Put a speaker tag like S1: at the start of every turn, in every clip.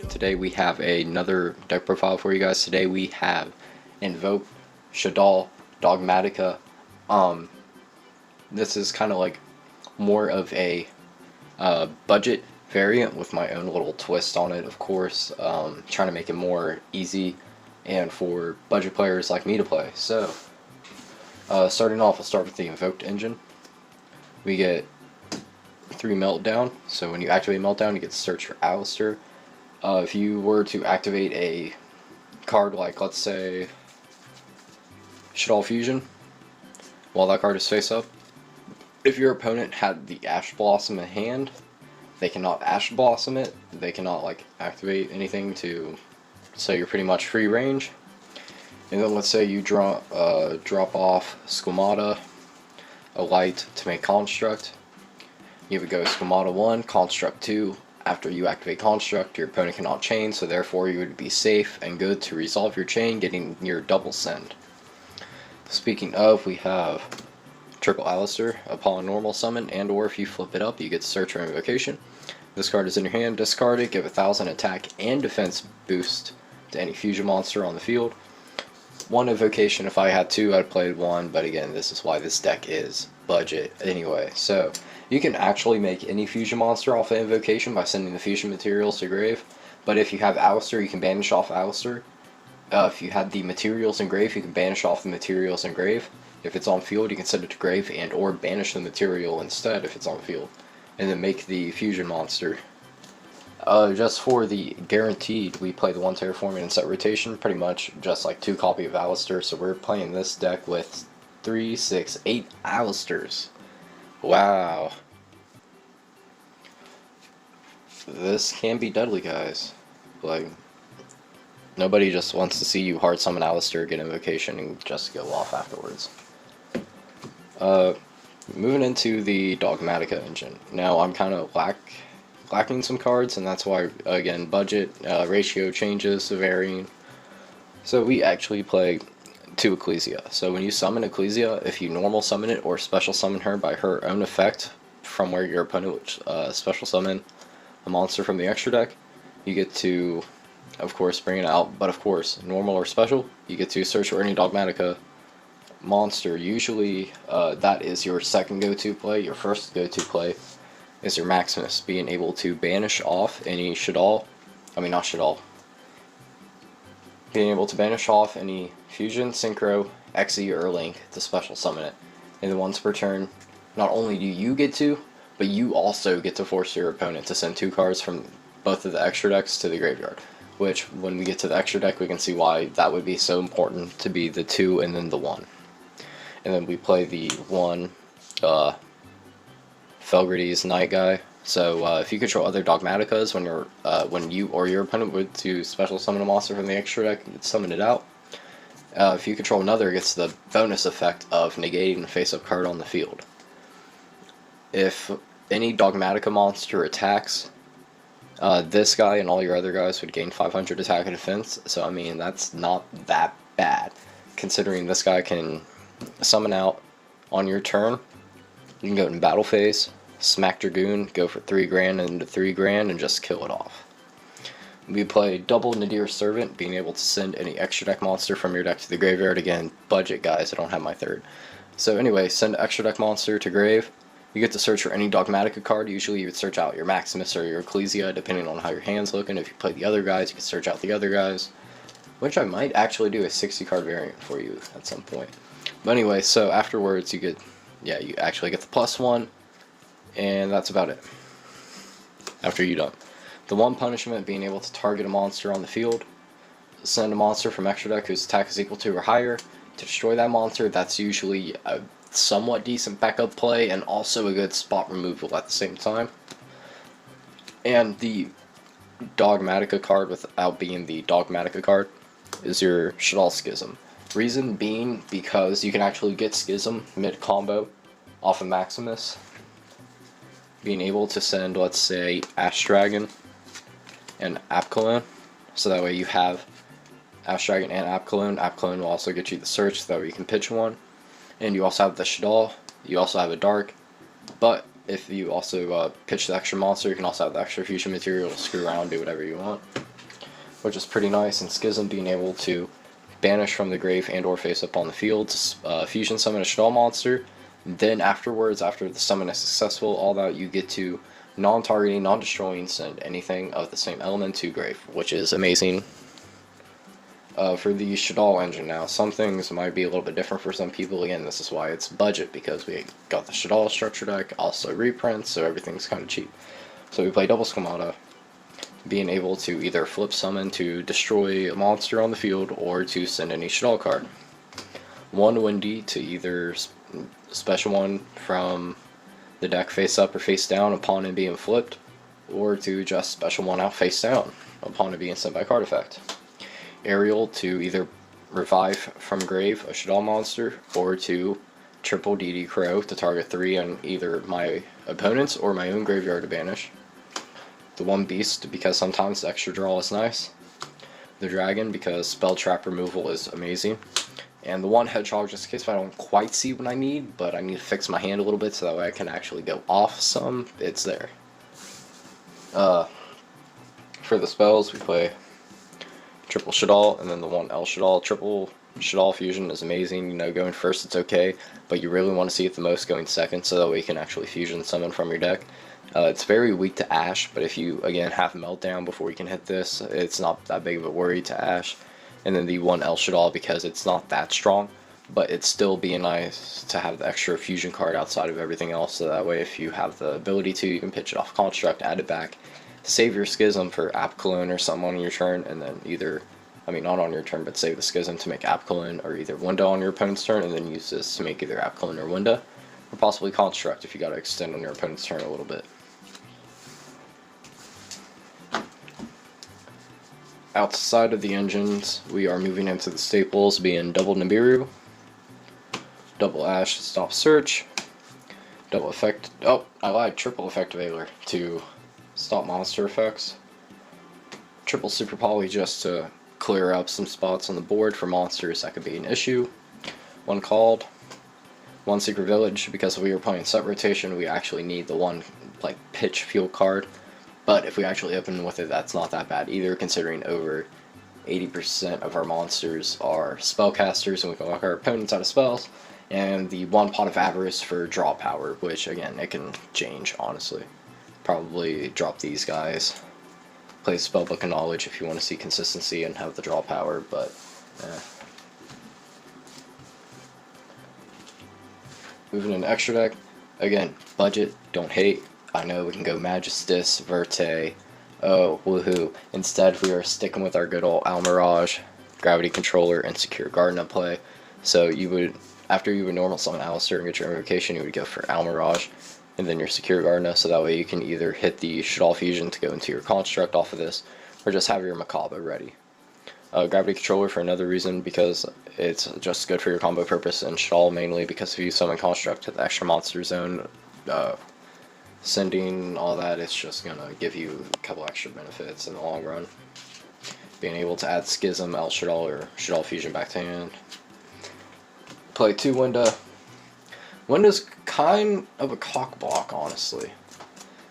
S1: Today we have another deck profile for you guys. Today we have Invoked Shaddoll Dogmatika. This is kind of like more of a budget variant with my own little twist on it, of course. Trying to make it more easy and for budget players like me to play. So, starting off, we'll start with the Invoked engine. We get 3 Meltdown, so when you activate Meltdown, you get to search for Alistair. If you were to activate a card like, let's say, Shaddoll Fusion, while that card is face up, if your opponent had the Ash Blossom in hand, they cannot Ash Blossom it, they cannot like activate anything to, so you're pretty much free range. And then let's say you drop off Squamata, a light to make Construct. You would go Squamata 1, Construct 2. After you activate Construct, your opponent cannot chain, so therefore you would be safe and good to resolve your chain, getting your double send. Speaking of, we have Triple Alistair, upon normal summon, and or if you flip it up, you get Search or Invocation. This card is in your hand, discard it, give 1000 attack and defense boost to any fusion monster on the field. 1 Invocation, if I had 2, I'd played 1, but again, this is why this deck is budget anyway. So, you can actually make any fusion monster off of Invocation by sending the fusion materials to grave, but if you have Alistair, you can banish off Alistair. If you had the materials in grave, you can banish off the materials in grave. If it's on field, you can send it to grave and or banish the material instead if it's on field, and then make the fusion monster. Just for the guaranteed, we play the 1 Terraforming and set rotation, pretty much just like 2 copy of Alistair, so we're playing this deck with 3, 6, 8 Alistairs. Wow. This can be deadly, guys. Like, nobody just wants to see you hard summon Alistair, get Invocation, and just go off afterwards. Moving into the Dogmatika engine. Now, I'm kind of lacking some cards, and that's why, again, budget, ratio changes, varying. So we actually play 2 Ecclesia. So when you summon Ecclesia, if you normal summon it or special summon her by her own effect from where your opponent would special summon a monster from the extra deck, you get to, of course, bring it out. But of course, normal or special, you get to search for any Dogmatika monster. Usually that is your second go-to play. Your first go-to play is your Maximus, being able to banish off any Shaddoll, not Shaddoll, being able to banish off any Fusion, Synchro, Xe, or Link to special summon it. And then once per turn, not only do you get to, but you also get to force your opponent to send 2 cards from both of the extra decks to the graveyard. Which, when we get to the extra deck, we can see why that would be so important to be the 2 and then the 1. And then we play the 1 Felgrides Night Guy. So if you control other Dogmatikas when you or your opponent would to special summon a monster from the extra deck and summon it out, if you control another, it gets the bonus effect of negating the face-up card on the field. If any Dogmatika monster attacks, this guy and all your other guys would gain 500 attack and defense. So that's not that bad, considering this guy can summon out on your turn. You can go in battle phase, smack Dragoon, go for 3 grand into 3 grand, and just kill it off. We play double Nadir Servant, being able to send any extra deck monster from your deck to the graveyard. Again, budget, guys, I don't have my third. So anyway, send extra deck monster to grave. You get to search for any Dogmatika card. Usually you would search out your Maximus or your Ecclesia, depending on how your hand's looking. If you play the other guys, you can search out the other guys, which I might actually do a 60 card variant for you at some point. But anyway, so afterwards you actually get the +1, and that's about it. After you done. The 1 punishment, being able to target a monster on the field, send a monster from extra deck whose attack is equal to or higher to destroy that monster. That's usually a somewhat decent backup play and also a good spot removal at the same time. And the Dogmatika card, without being the Dogmatika card, is your Shaddoll Schism. Reason being because you can actually get Schism mid-combo off of Maximus, being able to send, let's say, Ash Dragon and Apcalone, so that way you have Ash Dragon and Apcalone. Apcalone will also get you the search, so that way you can pitch one. And you also have the Shaddoll, you also have a Dark, but if you also pitch the extra monster, you can also have the extra fusion material to screw around, do whatever you want, which is pretty nice. And Schism being able to banish from the grave and or face up on the field to fusion summon a Shaddoll monster. Then afterwards, after the summon is successful, all that, you get to non-targeting, non-destroying, send anything of the same element to grave, which is amazing. For the Shaddoll engine now, some things might be a little bit different for some people. Again, this is why it's budget, because we got the Shaddoll structure deck, also reprints, so everything's kind of cheap. So we play double Schemata, being able to either flip summon to destroy a monster on the field or to send any Shaddoll card. One Windy to either special one from the deck face up or face down upon it being flipped, or to just special one out face down upon it being sent by card effect. Aerial to either revive from grave a Shaddoll monster, or to triple DD Crow to target 3 on either my opponent's or my own graveyard to banish. The one Beast because sometimes the extra draw is nice. The Dragon because spell trap removal is amazing. And the one Hedgehog just in case I don't quite see what I need, but I need to fix my hand a little bit so that way I can actually go off some, it's there. For the spells, we play triple Shaddoll and then the one El Shaddoll. Triple Shaddoll fusion is amazing. You know, going first it's okay, but you really want to see it the most going second so that way you can actually fusion summon from your deck. It's very weak to Ash, but if you, again, have Meltdown before you can hit this, it's not that big of a worry to Ash. And then the one El Shaddoll because it's not that strong, but it's still being nice to have the extra fusion card outside of everything else, so that way if you have the ability to, you can pitch it off Construct, add it back, save your Schism for App Cologne or something on your turn, and then either, I mean not on your turn, but save the Schism to make App Cologne or either Window on your opponent's turn, and then use this to make either App Cologne or Window, or possibly Construct if you got to extend on your opponent's turn a little bit. Outside of the engines, we are moving into the staples, being double Nibiru, double Ash to stop search, double effect, oh, I lied, triple effect Veiler to stop monster effects, triple Super Poly just to clear up some spots on the board for monsters that could be an issue, one Called, one Secret Village, because if we were playing set rotation, we actually need the one, like, pitch field card. But if we actually open with it, that's not that bad either, considering over 80% of our monsters are spellcasters, and we can lock our opponents out of spells. And the one Pot of Avarice for draw power, which, again, it can change, honestly. Probably drop these guys. Play Spellbook of Knowledge if you want to see consistency and have the draw power, but, Moving into extra deck. Again, budget, don't hate. I know we can go Magistus, Verte, oh, woohoo. Instead, we are sticking with our good old Almirage, Gravity Controller, and Secure Garden at play. So you would, after you would normal summon Alistair and get your invocation, you would go for Almirage, and then your Secure Garden, so that way you can either hit the Shaddoll Fusion to go into your Construct off of this, or just have your Macabre ready. Gravity Controller for another reason, because it's just good for your combo purpose, and Shaddoll mainly because if you summon Construct to the extra monster zone, sending all that, it's just gonna give you a couple extra benefits in the long run. Being able to add Schism, El Shaddoll, or Shaddoll Fusion back to hand. Play 2 Winda. Winda's kind of a cock block, honestly.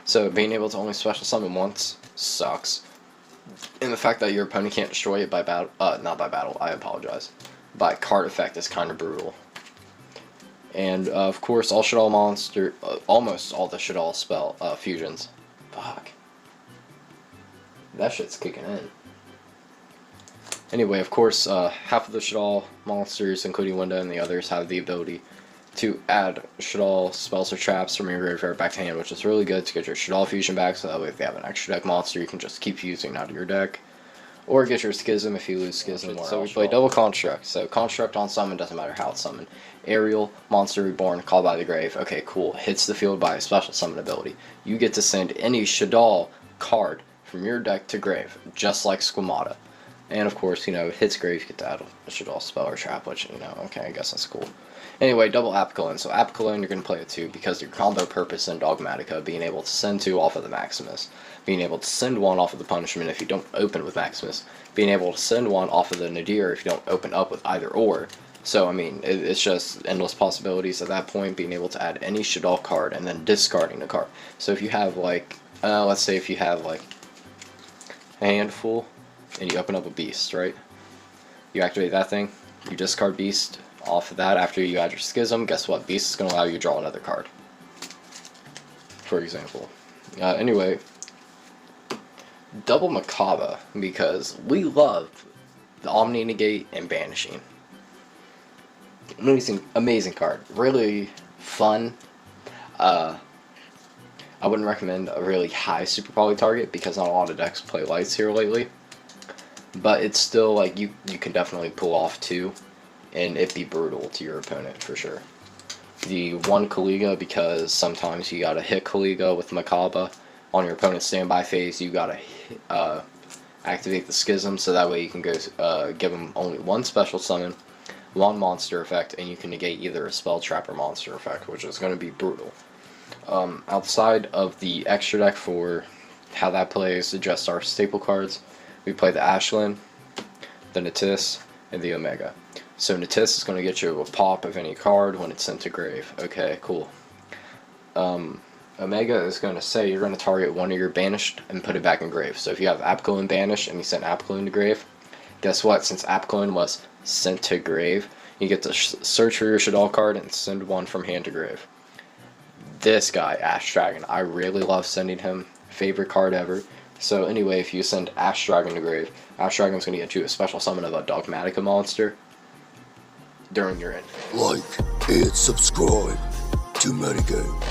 S1: So being able to only special summon once sucks. And the fact that your opponent can't destroy it by battle, not by battle, I apologize, by card effect is kind of brutal. And of course, all Shaddoll monster, almost all the Shaddoll spell fusions. Fuck, that shit's kicking in. Anyway, of course, half of the Shaddoll monsters, including Winda and the others, have the ability to add Shaddoll spells or traps from your graveyard back to hand, which is really good to get your Shaddoll fusion back. So that way, if you have an extra deck monster, you can just keep using out of your deck. Or get your Schism if you lose Schism. So we play double Construct. So Construct on summon, doesn't matter how it's summoned. Aerial, Monster Reborn, Called by the Grave. Okay, cool. Hits the field by a special summon ability. You get to send any Shaddoll card from your deck to grave, just like Schemata. And of course, you know, hits grave, you get to add a Shaddoll spell or trap, which, you know, okay, I guess that's cool. Anyway, double App Cologne. So App Cologne, you're going to play it too, because your combo purpose in Dogmatika, being able to send 2 off of the Maximus, being able to send 1 off of the Punishment if you don't open with Maximus, being able to send 1 off of the Nadir if you don't open up with either or, So I mean, it's just endless possibilities at that point, being able to add any Shaddoll card and then discarding the card. So if you have like, let's say if you have like a handful and you open up a beast, right? You activate that thing, you discard beast off of that after you add your schism. Guess what? Beast is going to allow you to draw another card, for example. Anyway, double Macabre, because we love the Omni Negate and Banishing. Amazing card. Really fun. I wouldn't recommend a really high super poly target because not a lot of decks play lights here lately. But it's still like you can definitely pull off two, and it'd be brutal to your opponent for sure. The one Kaliga, because sometimes you gotta hit Kaliga with Macabre on your opponent's standby phase. You gotta activate the Schism, so that way you can go give them only one special summon, one monster effect, and you can negate either a spell, trap, or monster effect, which is going to be brutal. Outside of the extra deck for how that plays, just our staple cards, we play the Ashland, the Natis, and the Omega. So Natis is going to get you a pop of any card when it's sent to grave. Okay, cool. Omega is going to say you're going to target one of your banished and put it back in grave. So if you have Apkallin banished and you send Apkallin to grave, guess what? Since Apkallin was sent to grave, you get to search for your Shaddoll card and send one from hand to grave. This guy, Ash Dragon, I really love sending him. Favorite card ever. So anyway, if you send Ash Dragon to grave, Ash Dragon's going to get you a special summon of a Dogmatika monster during your end.
S2: Like and subscribe to Metagame.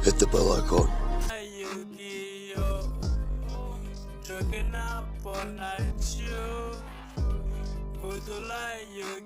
S2: Hit the bell icon. Up all night, you. Good light, you